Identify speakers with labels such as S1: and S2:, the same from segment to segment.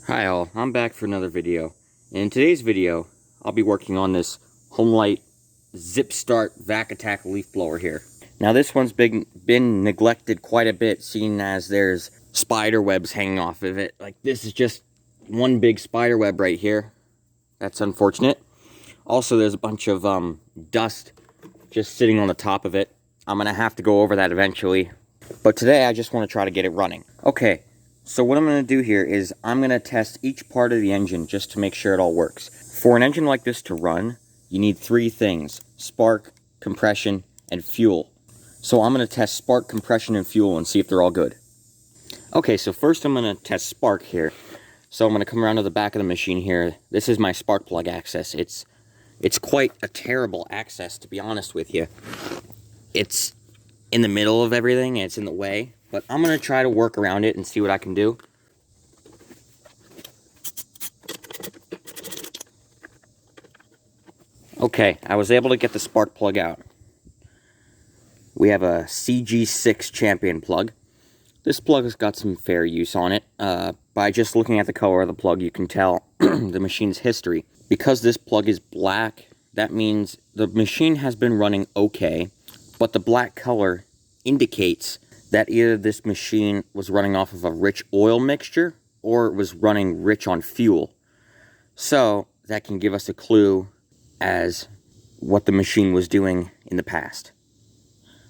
S1: Hi all, I'm back for another video. In today's video, I'll be working on this Homelite Zip Start Vac Attack leaf blower here. Now this one's been neglected quite a bit, seeing as there's spider webs hanging off of it. Like, this is just one big spider web right here. That's unfortunate. Also, there's a bunch of dust just sitting on the top of it. I'm gonna have to go over that eventually, but today I just want to try to get it running. Okay. So what I'm going to do here is I'm going to test each part of the engine just to make sure it all works. For an engine like this to run, you need three things: spark, compression, and fuel. So I'm going to test spark, compression, and fuel and see if they're all good. Okay, so first I'm going to test spark here. So I'm going to come around to the back of the machine here. This is my spark plug access. It's quite a terrible access, to be honest with you. It's in the middle of everything, and it's in the way. But I'm going to try to work around it and see what I can do. Okay, I was able to get the spark plug out. We have a CG6 Champion plug. This plug has got some fair use on it. By just looking at the color of the plug, you can tell the machine's history. Because this plug is black, that means the machine has been running okay, but the black color indicates that either this machine was running off of a rich oil mixture or it was running rich on fuel. So that can give us a clue as what the machine was doing in the past.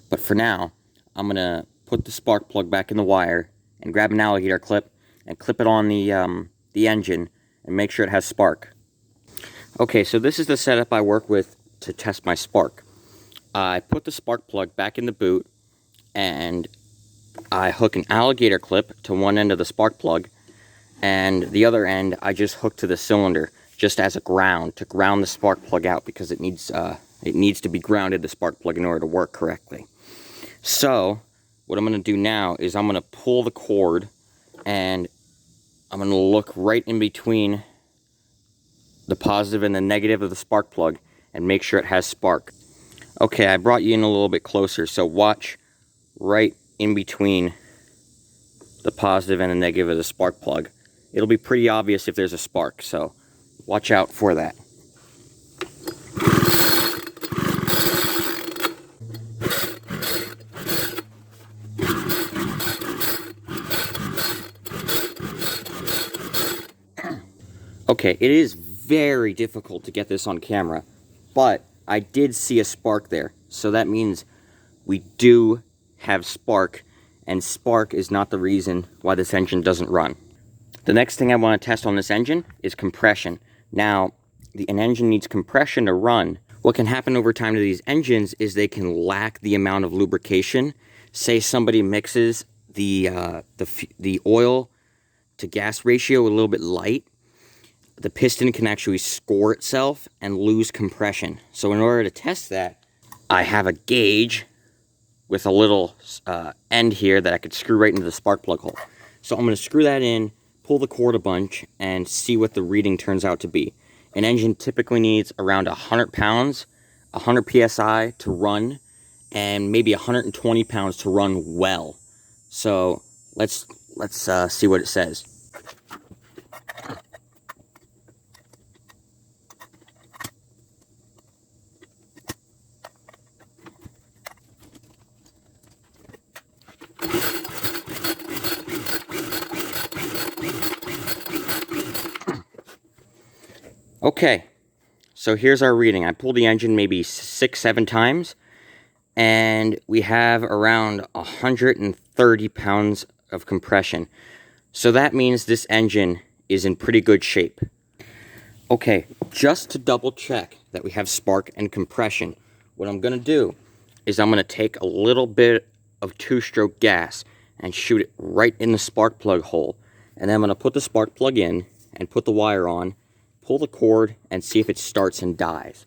S1: But for now, I'm going to put the spark plug back in the wire and grab an alligator clip and clip it on the engine and make sure it has spark. Okay, so this is the setup I work with to test my spark. I put the spark plug back in the boot, and I hook an alligator clip to one end of the spark plug, and the other end I just hook to the cylinder just as a ground, to ground the spark plug out, because it needs to be grounded, the spark plug, in order to work correctly. So what I'm going to do now is I'm going to pull the cord, and I'm going to look right in between the positive and the negative of the spark plug and make sure it has spark. Okay, I brought you in a little bit closer, so watch right in between the positive and the negative of the spark plug. It'll be pretty obvious if there's a spark, so watch out for that. Okay, it is very difficult to get this on camera, but I did see a spark there, so that means we do have spark, and spark is not the reason why this engine doesn't run. The next thing I want to test on this engine is compression. Now, an engine needs compression to run. What can happen over time to these engines is they can lack the amount of lubrication. Say somebody mixes the oil to gas ratio a little bit light, the piston can actually score itself and lose compression. So in order to test that, I have a gauge with a little end here that I could screw right into the spark plug hole. So I'm going to screw that in, pull the cord a bunch, and see what the reading turns out to be. An engine typically needs around 100 pounds, 100 psi to run, and maybe 120 pounds to run well. So let's see what it says. Okay, so here's our reading. I pulled the engine maybe 6-7 times, and we have around 130 pounds of compression. So that means this engine is in pretty good shape. Okay, just to double check that we have spark and compression, what I'm going to do is I'm going to take a little bit of two-stroke gas and shoot it right in the spark plug hole. And then I'm going to put the spark plug in and put the wire on, pull the cord, and see if it starts and dies.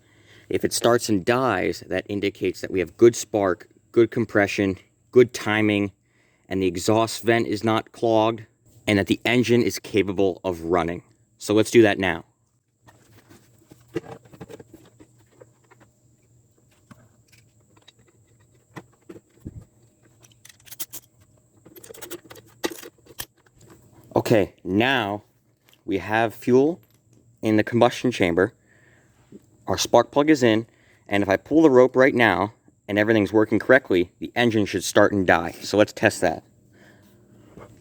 S1: If it starts and dies, that indicates that we have good spark, good compression, good timing, and the exhaust vent is not clogged, and that the engine is capable of running. So let's do that now. Okay, now we have fuel in the combustion chamber. Our spark plug is in, and if I pull the rope right now and everything's working correctly, the engine should start and die. So let's test that.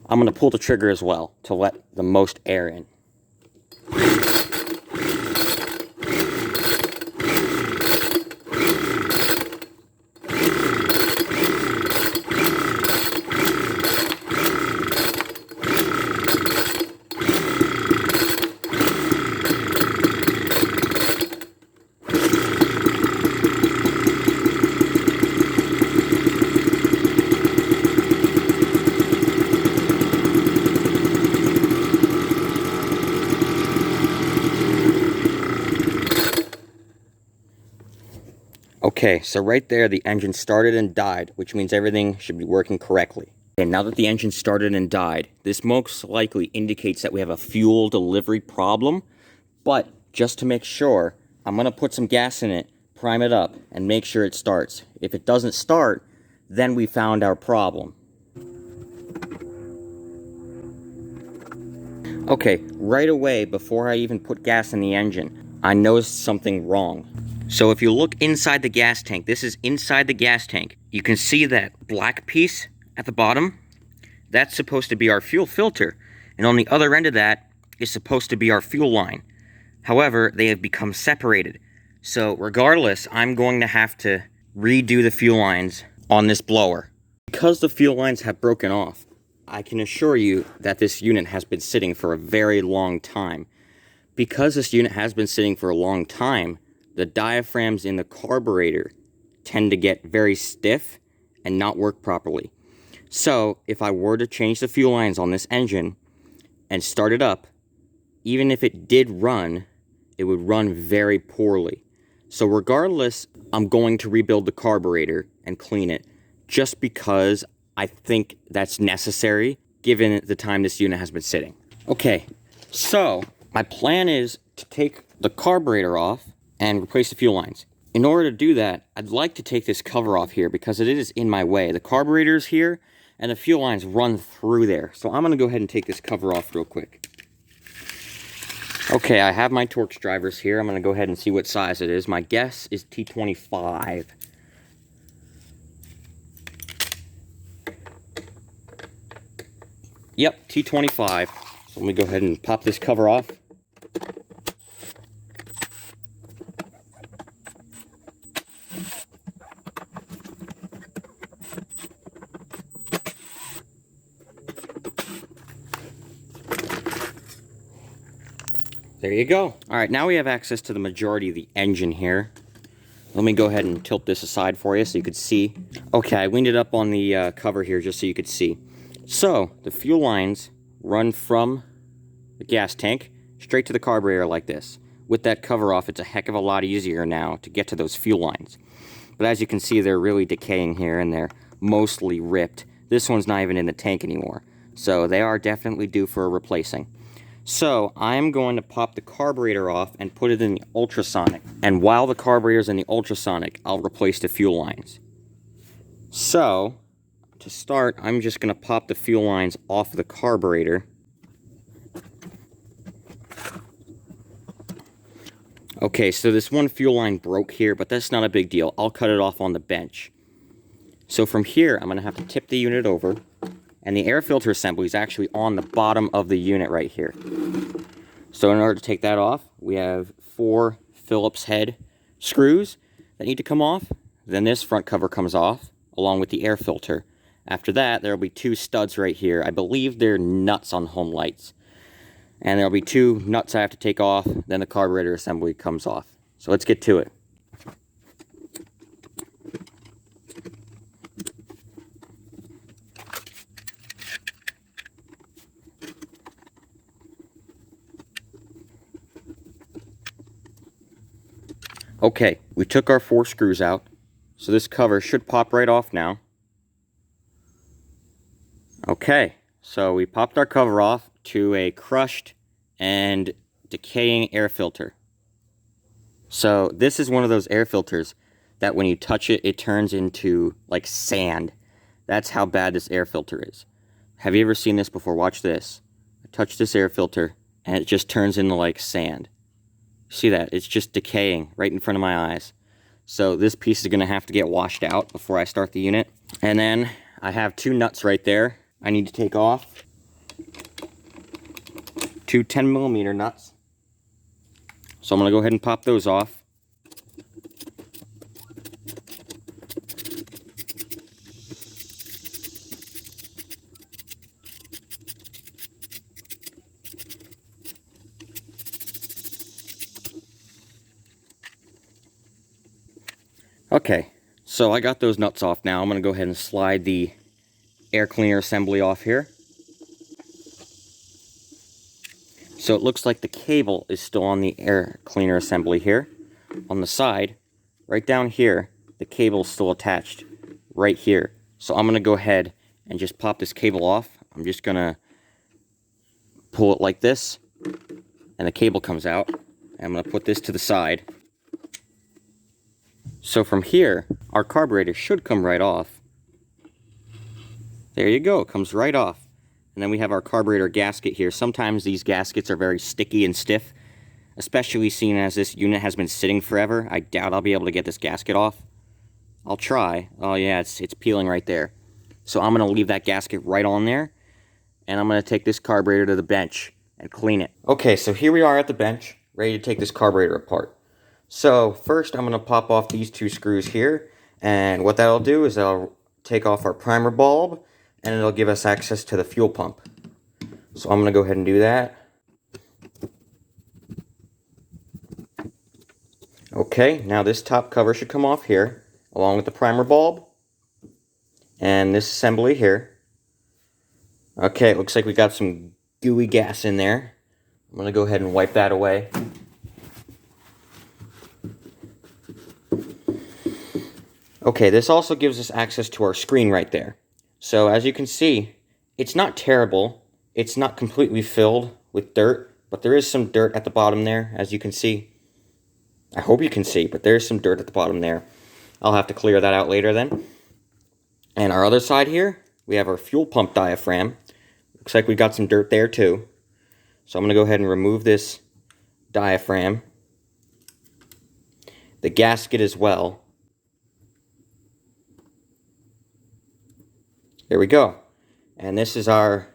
S1: I'm going to pull the trigger as well to let the most air in. Okay, so right there, the engine started and died, which means everything should be working correctly. And now that the engine started and died, this most likely indicates that we have a fuel delivery problem. But just to make sure, I'm going to put some gas in it, prime it up, and make sure it starts. If it doesn't start, then we found our problem. Okay, right away, before I even put gas in the engine, I noticed something wrong. So if you look inside the gas tank, this is inside the gas tank. You can see that black piece at the bottom. That's supposed to be our fuel filter. And on the other end of that is supposed to be our fuel line. However, they have become separated. So regardless, I'm going to have to redo the fuel lines on this blower. Because the fuel lines have broken off, I can assure you that this unit has been sitting for a very long time. Because this unit has been sitting for a long time, the diaphragms in the carburetor tend to get very stiff and not work properly. So if I were to change the fuel lines on this engine and start it up, even if it did run, it would run very poorly. So regardless, I'm going to rebuild the carburetor and clean it, just because I think that's necessary given the time this unit has been sitting. Okay, so my plan is to take the carburetor off and replace the fuel lines. In order to do that, I'd like to take this cover off here because it is in my way. The carburetor is here and the fuel lines run through there. So I'm going to go ahead and take this cover off real quick. Okay, I have my Torx drivers here. I'm going to go ahead and see what size it is. My guess is T25. Yep, T25. So let me go ahead and pop this cover off. There you go. All right, now we have access to the majority of the engine here. Let me go ahead and tilt this aside for you so you could see. Okay, I leaned it up on the cover here just so you could see. So, the fuel lines run from the gas tank straight to the carburetor like this. With that cover off, it's a heck of a lot easier now to get to those fuel lines. But as you can see, they're really decaying here and they're mostly ripped. This one's not even in the tank anymore. So they are definitely due for a replacing. So I'm going to pop the carburetor off and put it in the ultrasonic. And while the carburetor's in the ultrasonic, I'll replace the fuel lines. So, to start, I'm just going to pop the fuel lines off the carburetor. Okay, so this one fuel line broke here, but that's not a big deal. I'll cut it off on the bench. So from here, I'm going to have to tip the unit over. And the air filter assembly is actually on the bottom of the unit right here. So in order to take that off, we have 4 Phillips head screws that need to come off. Then this front cover comes off, along with the air filter. After that, there will be 2 studs right here. I believe they're nuts on Homelites. And there will be 2 nuts I have to take off, then the carburetor assembly comes off. So let's get to it. Okay, we took our 4 screws out, so this cover should pop right off now. Okay, so we popped our cover off to a crushed and decaying air filter. So this is one of those air filters that when you touch it, it turns into like sand. That's how bad this air filter is. Have you ever seen this before? Watch this. I touch this air filter and it just turns into like sand. See that? It's just decaying right in front of my eyes. So this piece is going to have to get washed out before I start the unit. And then I have 2 nuts right there I need to take off. 2 10mm nuts. So I'm going to go ahead and pop those off. Okay, so I got those nuts off now. I'm going to go ahead and slide the air cleaner assembly off here. So it looks like the cable is still on the air cleaner assembly here. On the side, right down here, the cable is still attached right here. So I'm going to go ahead and just pop this cable off. I'm just going to pull it like this, and the cable comes out. And I'm going to put this to the side. So from here, our carburetor should come right off. There you go, it comes right off. And then we have our carburetor gasket here. Sometimes these gaskets are very sticky and stiff, especially seeing as this unit has been sitting forever. I doubt I'll be able to get this gasket off. I'll try. Oh yeah, it's peeling right there. So I'm going to leave that gasket right on there, and I'm going to take this carburetor to the bench and clean it. Okay, so here we are at the bench, ready to take this carburetor apart. So first I'm going to pop off these 2 screws here, and what that'll do is that'll take off our primer bulb, and it'll give us access to the fuel pump. So I'm going to go ahead and do that. Okay, now this top cover should come off here, along with the primer bulb, and this assembly here. Okay, it looks like we got some gooey gas in there. I'm going to go ahead and wipe that away. Okay, this also gives us access to our screen right there. So as you can see, it's not terrible. It's not completely filled with dirt, but there is some dirt at the bottom there, as you can see. I hope you can see, but there's some dirt at the bottom there. I'll have to clear that out later then. And our other side here, we have our fuel pump diaphragm. Looks like we got some dirt there too. So I'm going to go ahead and remove this diaphragm. The gasket as well. There we go. And this is our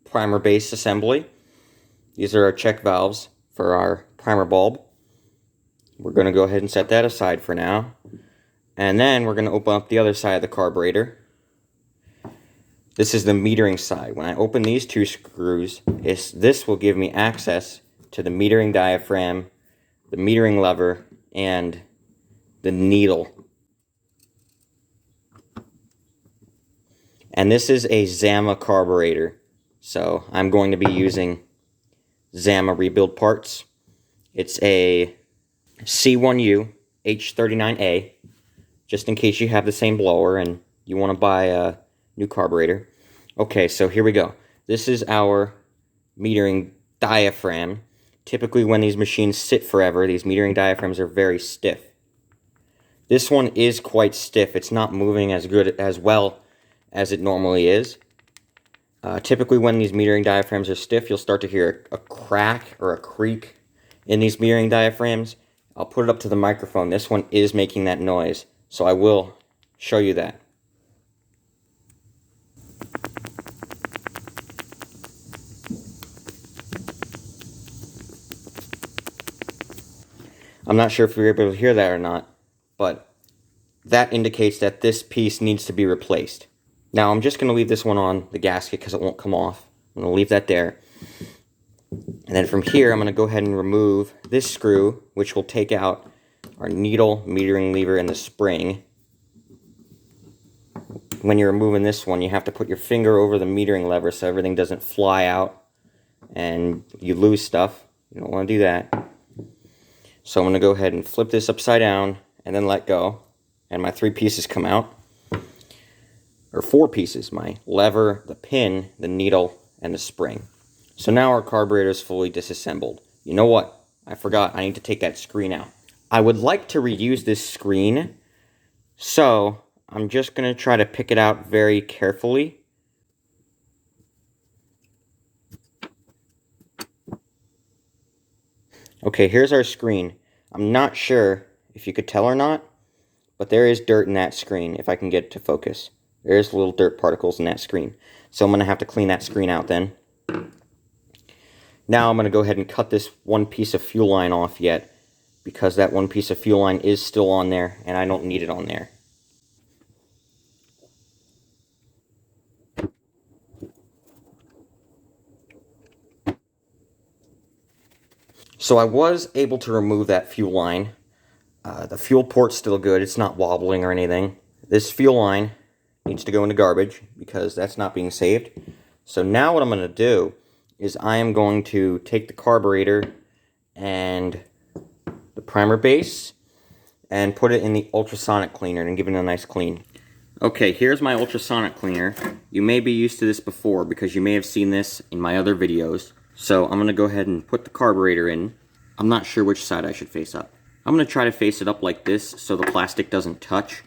S1: primer base assembly. These are our check valves for our primer bulb. We're going to go ahead and set that aside for now. And then we're going to open up the other side of the carburetor. This is the metering side. When I open these 2 screws, this will give me access to the metering diaphragm, the metering lever, and the needle. And this is a Zama carburetor. So I'm going to be using Zama rebuild parts. It's a C1U H39A, just in case you have the same blower and you want to buy a new carburetor. Okay, so here we go. This is our metering diaphragm. Typically when these machines sit forever, these metering diaphragms are very stiff. This one is quite stiff. It's not moving as well as it normally is. Typically when these metering diaphragms are stiff, you'll start to hear a crack or a creak in these metering diaphragms. I'll put it up to the microphone. This one is making that noise, so I will show you that. I'm not sure if you're able to hear that or not, but that indicates that this piece needs to be replaced. Now I'm just going to leave this one on the gasket because it won't come off. I'm going to leave that there. And then from here I'm going to go ahead and remove this screw, which will take out our needle, metering lever, and the spring. When you're removing this one, you have to put your finger over the metering lever so everything doesn't fly out and you lose stuff. You don't want to do that. So I'm going to go ahead and flip this upside down and then let go. And my 3 pieces come out. Or 4 pieces, my lever, the pin, the needle, and the spring. So now our carburetor is fully disassembled. You know what? I forgot, I need to take that screen out. I would like to reuse this screen, so I'm just going to try to pick it out very carefully. Okay, here's our screen. I'm not sure if you could tell or not, but there is dirt in that screen, if I can get it to focus. There's little dirt particles in that screen. So I'm going to have to clean that screen out then. Now I'm going to go ahead and cut this one piece of fuel line off yet, because that one piece of fuel line is still on there, and I don't need it on there. So I was able to remove that fuel line. The fuel port's still good, it's not wobbling or anything. This fuel line needs to go into garbage because that's not being saved. So now what I'm going to do is I am going to take the carburetor and the primer base and put it in the ultrasonic cleaner and give it a nice clean. Okay, here's my ultrasonic cleaner. You may be used to this before because you may have seen this in my other videos. So I'm going to go ahead and put the carburetor in. I'm not sure which side I should face up. I'm going to try to face it up like this so the plastic doesn't touch.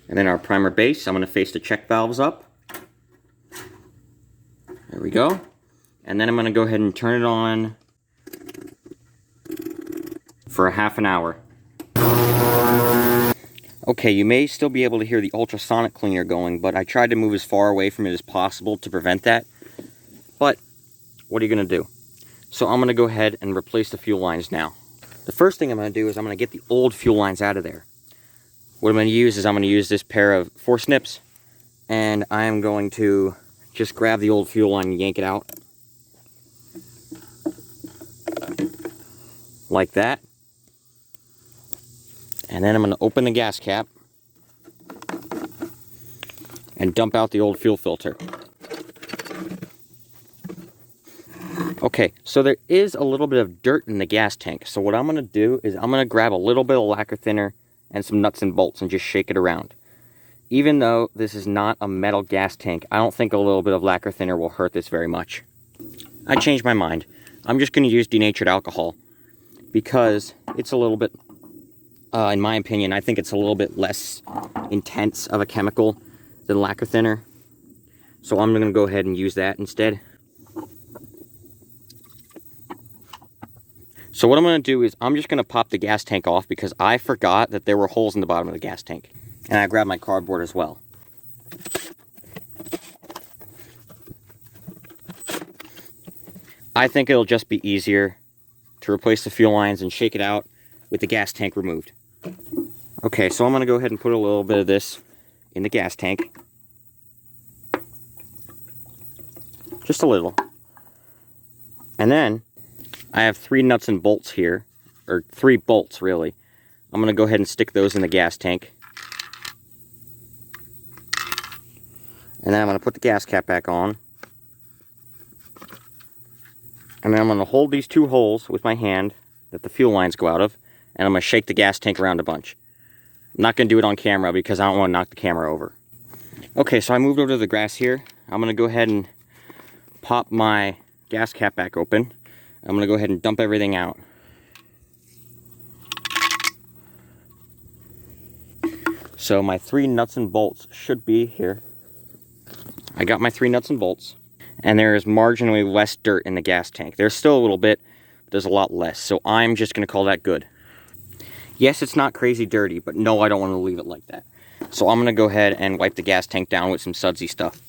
S1: And then our primer base, I'm going to face the check valves up. There we go. And then I'm going to go ahead and turn it on for a half an hour. Okay, you may still be able to hear the ultrasonic cleaner going, but I tried to move as far away from it as possible to prevent that. But what are you going to do? So I'm going to go ahead and replace the fuel lines now. The first thing I'm going to do is I'm going to get the old fuel lines out of there. What I'm going to use is I'm going to use this pair of force snips, and I am going to just grab the old fuel line and yank it out. Like that. And then I'm going to open the gas cap and dump out the old fuel filter. Okay, so there is a little bit of dirt in the gas tank. So what I'm going to do is I'm going to grab a little bit of lacquer thinner and some nuts and bolts and just shake it around. Even though this is not a metal gas tank, I don't think a little bit of lacquer thinner will hurt this very much. I changed my mind. I'm just going to use denatured alcohol because it's a little bit, in my opinion, I think it's a little bit less intense of a chemical than lacquer thinner. So I'm going to go ahead and use that instead. So what I'm going to do is I'm just going to pop the gas tank off because I forgot that there were holes in the bottom of the gas tank. And I grabbed my cardboard as well. I think it'll just be easier to replace the fuel lines and shake it out with the gas tank removed. Okay, so I'm going to go ahead and put a little bit of this in the gas tank. Just a little. And then I have 3 nuts and bolts here, or 3 bolts really. I'm going to go ahead and stick those in the gas tank. And then I'm going to put the gas cap back on. And then I'm going to hold these 2 holes with my hand that the fuel lines go out of, and I'm going to shake the gas tank around a bunch. I'm not going to do it on camera because I don't want to knock the camera over. Okay, so I moved over to the grass here. I'm going to go ahead and pop my gas cap back open. I'm going to go ahead and dump everything out. So my 3 nuts and bolts should be here. I got my 3 nuts and bolts. And there is marginally less dirt in the gas tank. There's still a little bit, but there's a lot less. So I'm just going to call that good. Yes, it's not crazy dirty, but no, I don't want to leave it like that. So I'm going to go ahead and wipe the gas tank down with some sudsy stuff.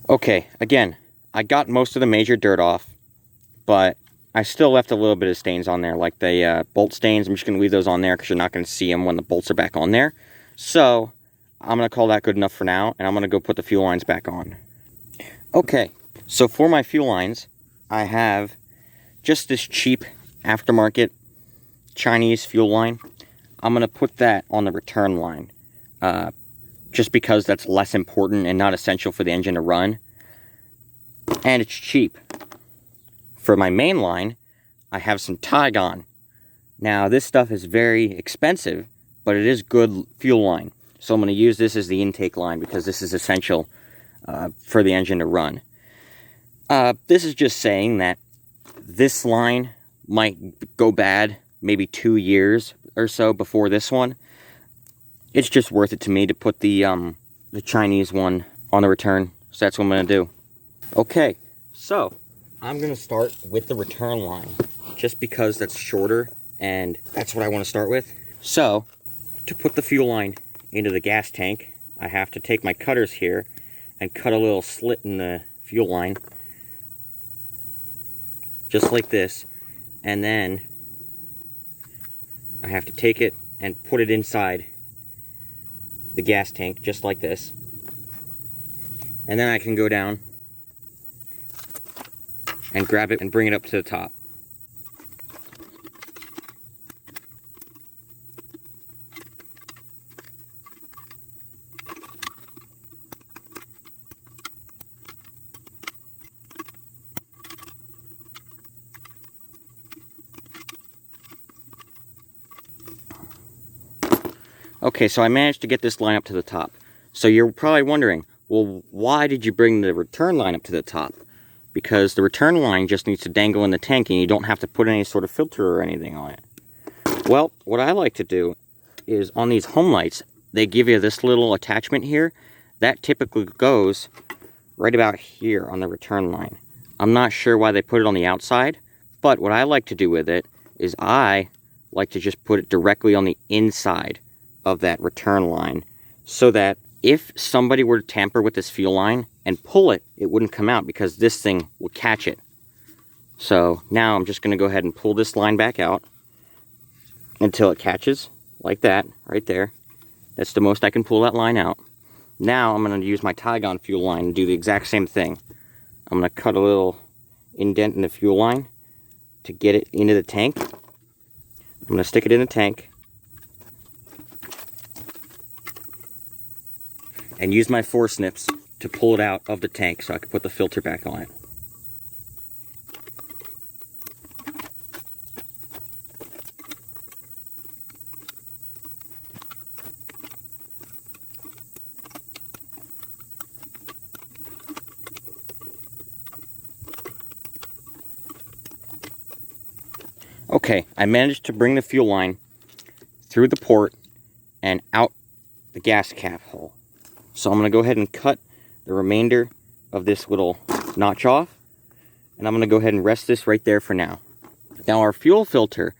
S1: Okay, again, I got most of the major dirt off, but I still left a little bit of stains on there, like the bolt stains. I'm just going to leave those on there because you're not going to see them when the bolts are back on there. So, I'm going to call that good enough for now, and I'm going to go put the fuel lines back on. Okay, so for my fuel lines, I have just this cheap aftermarket Chinese fuel line. I'm going to put that on the return line. Just because that's less important and not essential for the engine to run. And it's cheap. For my main line, I have some Tygon. Now, this stuff is very expensive, but it is good fuel line. So I'm going to use this as the intake line because this is essential for the engine to run. This is just saying that this line might go bad maybe 2 years or so before this one. It's just worth it to me to put the Chinese one on the return. So that's what I'm going to do. Okay, so I'm going to start with the return line just because that's shorter and that's what I want to start with. So to put the fuel line into the gas tank, I have to take my cutters here and cut a little slit in the fuel line just like this, and then I have to take it and put it inside the gas tank just like this, and then I can go down and grab it and bring it up to the top. Okay, so I managed to get this line up to the top. So you're probably wondering, well, why did you bring the return line up to the top? Because the return line just needs to dangle in the tank and you don't have to put any sort of filter or anything on it. Well, what I like to do is on these Homelites, they give you this little attachment here. That typically goes right about here on the return line. I'm not sure why they put it on the outside, but what I like to do with it is I like to just put it directly on the inside of that return line, so that if somebody were to tamper with this fuel line and pull it, it wouldn't come out because this thing would catch it. So now I'm just going to go ahead and pull this line back out until it catches like that right there. That's the most I can pull that line out. Now I'm going to use my Tygon fuel line and do the exact same thing. I'm going to cut a little indent in the fuel line to get it into the tank. I'm going to stick it in the tank and use my forceps to pull it out of the tank so I can put the filter back on it. Okay, I managed to bring the fuel line through the port and out the gas cap hole. So I'm going to go ahead and cut the remainder of this little notch off, and I'm going to go ahead and rest this right there for now. Now our fuel filter,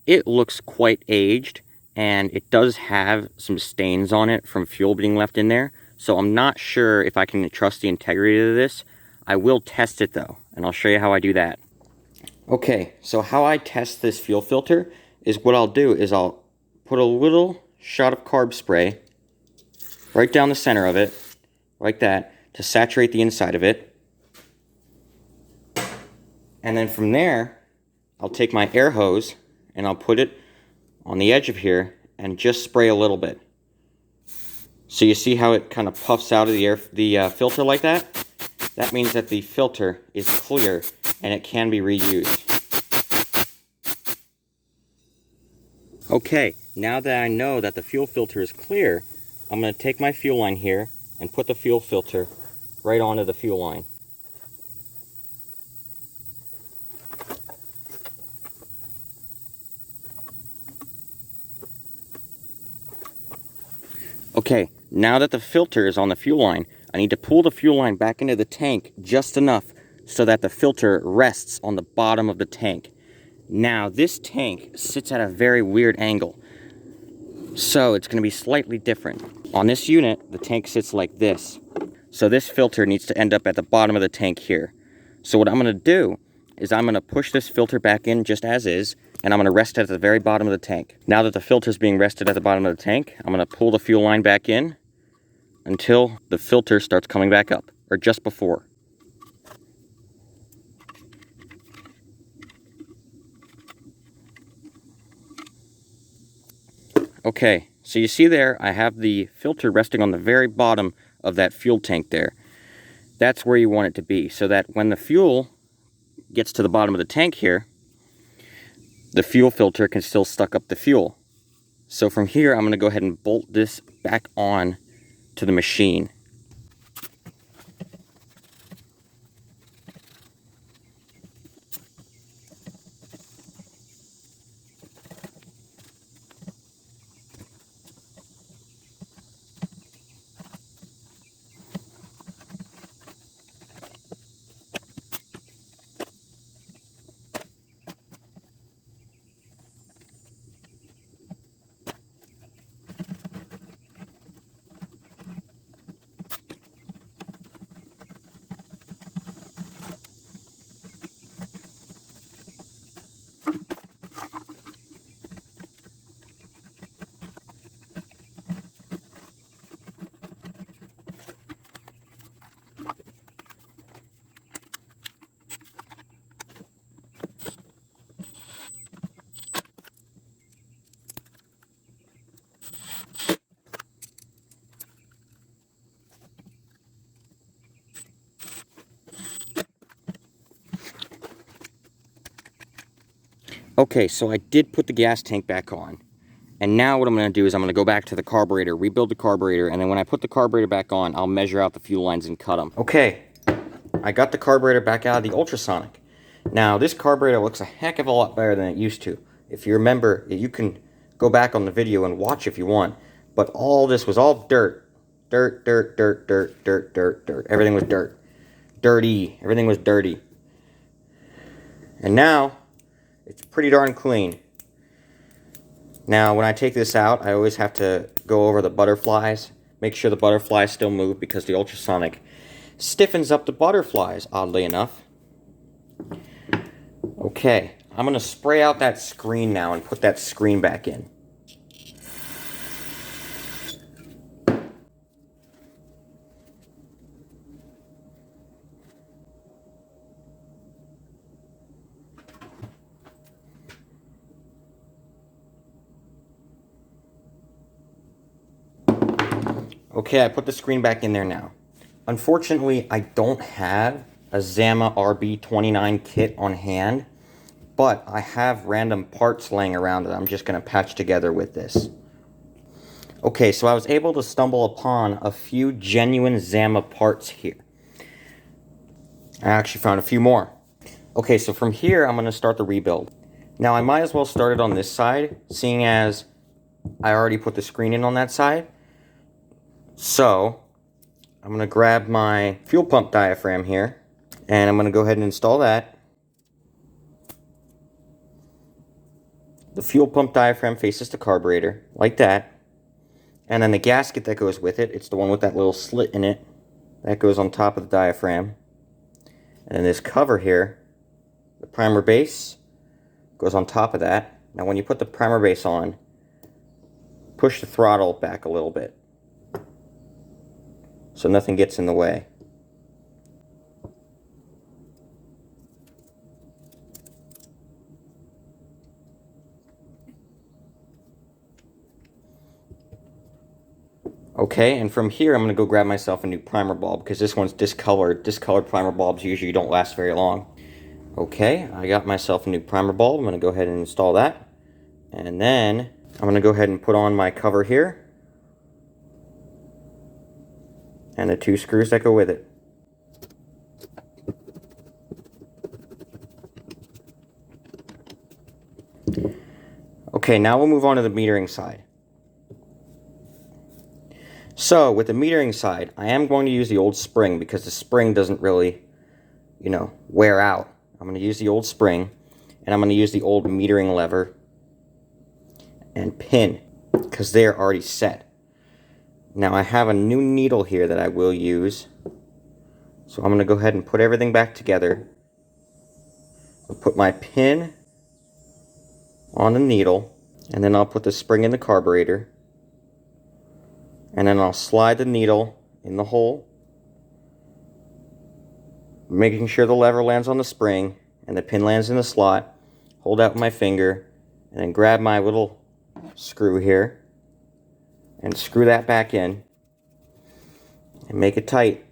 S1: it looks quite aged, and it does have some stains on it from fuel being left in there, so I'm not sure if I can trust the integrity of this. I will test it though, and I'll show you how I do that. Okay, so how I test this fuel filter is what I'll do is I'll put a little shot of carb spray right down the center of it, like that, to saturate the inside of it. And then from there, I'll take my air hose and I'll put it on the edge of here and just spray a little bit. So you see how it kind of puffs out of the filter like that? That means that the filter is clear and it can be reused. Okay, now that I know that the fuel filter is clear, I'm going to take my fuel line here and put the fuel filter right onto the fuel line. Okay, now that the filter is on the fuel line, I need to pull the fuel line back into the tank just enough so that the filter rests on the bottom of the tank. Now, this tank sits at a very weird angle, so it's going to be slightly different. On this unit, the tank sits like this. So this filter needs to end up at the bottom of the tank here. So what I'm going to do is I'm going to push this filter back in just as is, and I'm going to rest it at the very bottom of the tank. Now that the filter is being rested at the bottom of the tank, I'm going to pull the fuel line back in until the filter starts coming back up, or just before. Okay, so you see there, I have the filter resting on the very bottom of that fuel tank there. That's where you want it to be, so that when the fuel gets to the bottom of the tank here, the fuel filter can still suck up the fuel. So from here, I'm going to go ahead and bolt this back on to the machine. Okay, so I did put the gas tank back on. And now what I'm going to do is I'm going to go back to the carburetor, rebuild the carburetor, and then when I put the carburetor back on, I'll measure out the fuel lines and cut them. Okay, I got the carburetor back out of the ultrasonic. Now, this carburetor looks a heck of a lot better than it used to. If you remember, you can go back on the video and watch if you want. But all this was all dirt. Dirt, dirt, dirt, dirt, dirt, dirt, dirt. Everything was dirt. Dirty. Everything was dirty. And now, it's pretty darn clean. Now, when I take this out, I always have to go over the butterflies. Make sure the butterflies still move because the ultrasonic stiffens up the butterflies, oddly enough. Okay, I'm going to spray out that screen now and put that screen back in. Okay, I put the screen back in there now. Unfortunately, I don't have a Zama RB29 kit on hand, but I have random parts laying around that I'm just going to patch together with this. Okay, so I was able to stumble upon a few genuine Zama parts here. I actually found a few more. Okay, so from here, I'm going to start the rebuild. Now, I might as well start it on this side, seeing as I already put the screen in on that side. So, I'm going to grab my fuel pump diaphragm here, and I'm going to go ahead and install that. The fuel pump diaphragm faces the carburetor, like that. And then the gasket that goes with it, it's the one with that little slit in it, that goes on top of the diaphragm. And then this cover here, the primer base, goes on top of that. Now when you put the primer base on, push the throttle back a little bit, so nothing gets in the way. Okay, and from here I'm going to go grab myself a new primer bulb because this one's discolored. Discolored primer bulbs usually don't last very long. Okay, I got myself a new primer bulb. I'm going to go ahead and install that. And then I'm going to go ahead and put on my cover here. And the 2 screws that go with it. Okay, now we'll move on to the metering side. So, with the metering side, I am going to use the old spring because the spring doesn't really, wear out. I'm going to use the old spring, and I'm going to use the old metering lever and pin because they're already set. Now I have a new needle here that I will use. So I'm going to go ahead and put everything back together. I'll put my pin on the needle, and then I'll put the spring in the carburetor. And then I'll slide the needle in the hole, making sure the lever lands on the spring and the pin lands in the slot. Hold out with my finger, and then grab my little screw here and screw that back in and make it tight.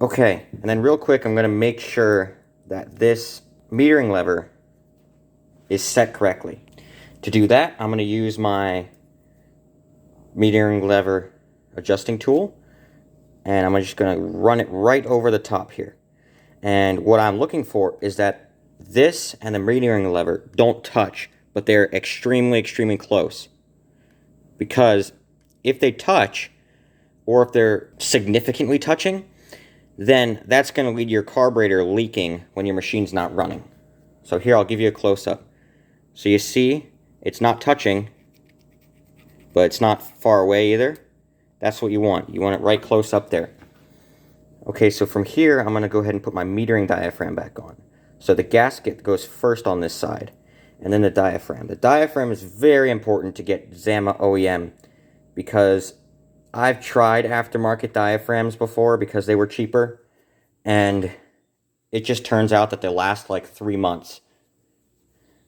S1: Okay, and then real quick, I'm going to make sure that this metering lever is set correctly. To do that, I'm going to use my metering lever adjusting tool, and I'm just going to run it right over the top here. And what I'm looking for is that this and the metering lever don't touch, but they're extremely, extremely close. Because if they touch, or if they're significantly touching, then that's going to lead your carburetor leaking when your machine's not running. So here, I'll give you a close-up. So you see, it's not touching, but it's not far away either. That's what you want. You want it right close up there. Okay, so from here, I'm going to go ahead and put my metering diaphragm back on. So the gasket goes first on this side, and then the diaphragm. The diaphragm is very important to get Zama OEM, because I've tried aftermarket diaphragms before because they were cheaper, and it just turns out that they last like 3 months.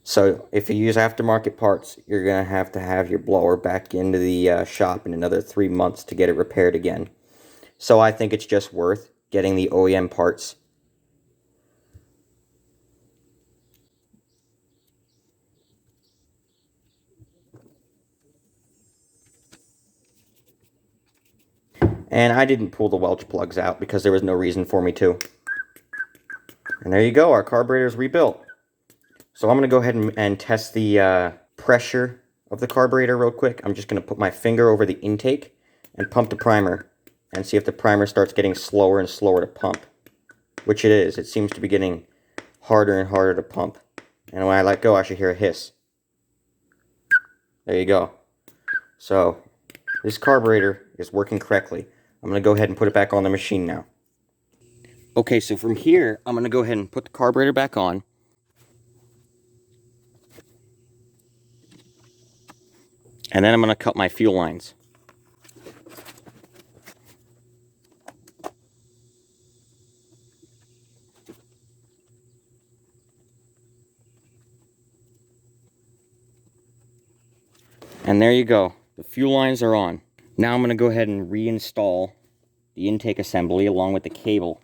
S1: So if you use aftermarket parts, you're going to have your blower back into the shop in another 3 months to get it repaired again. So I think it's just worth getting the OEM parts. And I didn't pull the Welch plugs out because there was no reason for me to. And there you go, our carburetor is rebuilt. So I'm going to go ahead and test the pressure of the carburetor real quick. I'm just going to put my finger over the intake and pump the primer and see if the primer starts getting slower and slower to pump. Which it is. It seems to be getting harder and harder to pump. And when I let go, I should hear a hiss. There you go. So this carburetor is working correctly. I'm going to go ahead and put it back on the machine now. Okay, so from here, I'm going to go ahead and put the carburetor back on. And then I'm going to cut my fuel lines. And there you go. The fuel lines are on. Now I'm going to go ahead and reinstall the intake assembly along with the cable.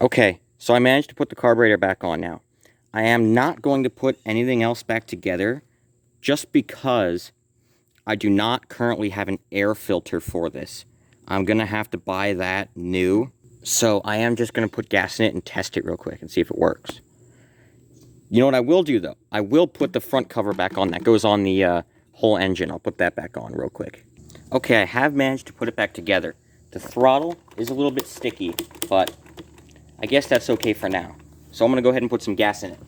S1: Okay, so I managed to put the carburetor back on now. I am not going to put anything else back together just because I do not currently have an air filter for this. I'm going to have to buy that new. So I am just going to put gas in it and test it real quick and see if it works. You know what I will do though? I will put the front cover back on. That goes on the whole engine. I'll put that back on real quick. Okay, I have managed to put it back together. The throttle is a little bit sticky, but I guess that's okay for now. So I'm going to go ahead and put some gas in it.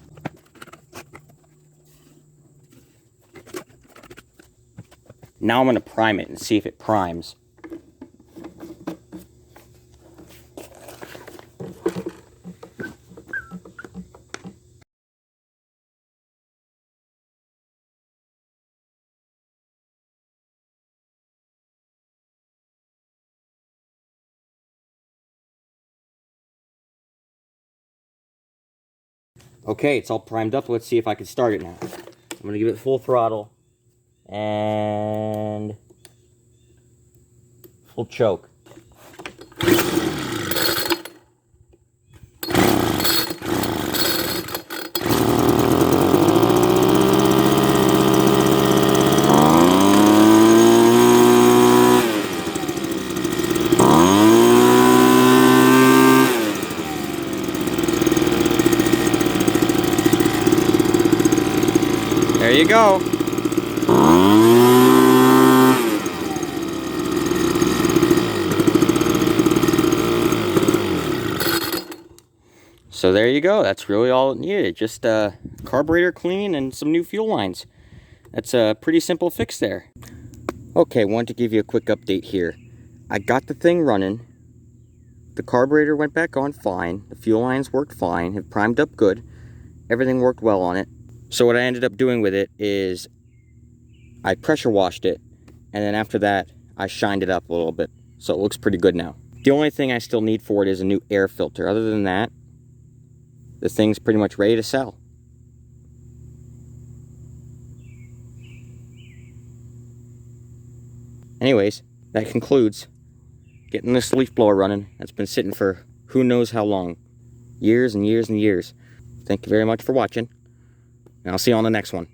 S1: Now I'm going to prime it and see if it primes. Okay, it's all primed up. Let's see if I can start it now. I'm going to give it full throttle and full choke. There you go. So there you go. That's really all it needed. Just a carburetor clean and some new fuel lines. That's a pretty simple fix there. Okay, wanted to give you a quick update here. I got the thing running. The carburetor went back on fine. The fuel lines worked fine. It primed up good. Everything worked well on it. So what I ended up doing with it is I pressure washed it, and then after that I shined it up a little bit, so it looks pretty good now. The only thing I still need for it is a new air filter. Other than that, the thing's pretty much ready to sell. Anyways, that concludes getting this leaf blower running. That's been sitting for who knows how long. Years and years and years. Thank you very much for watching, and I'll see you on the next one.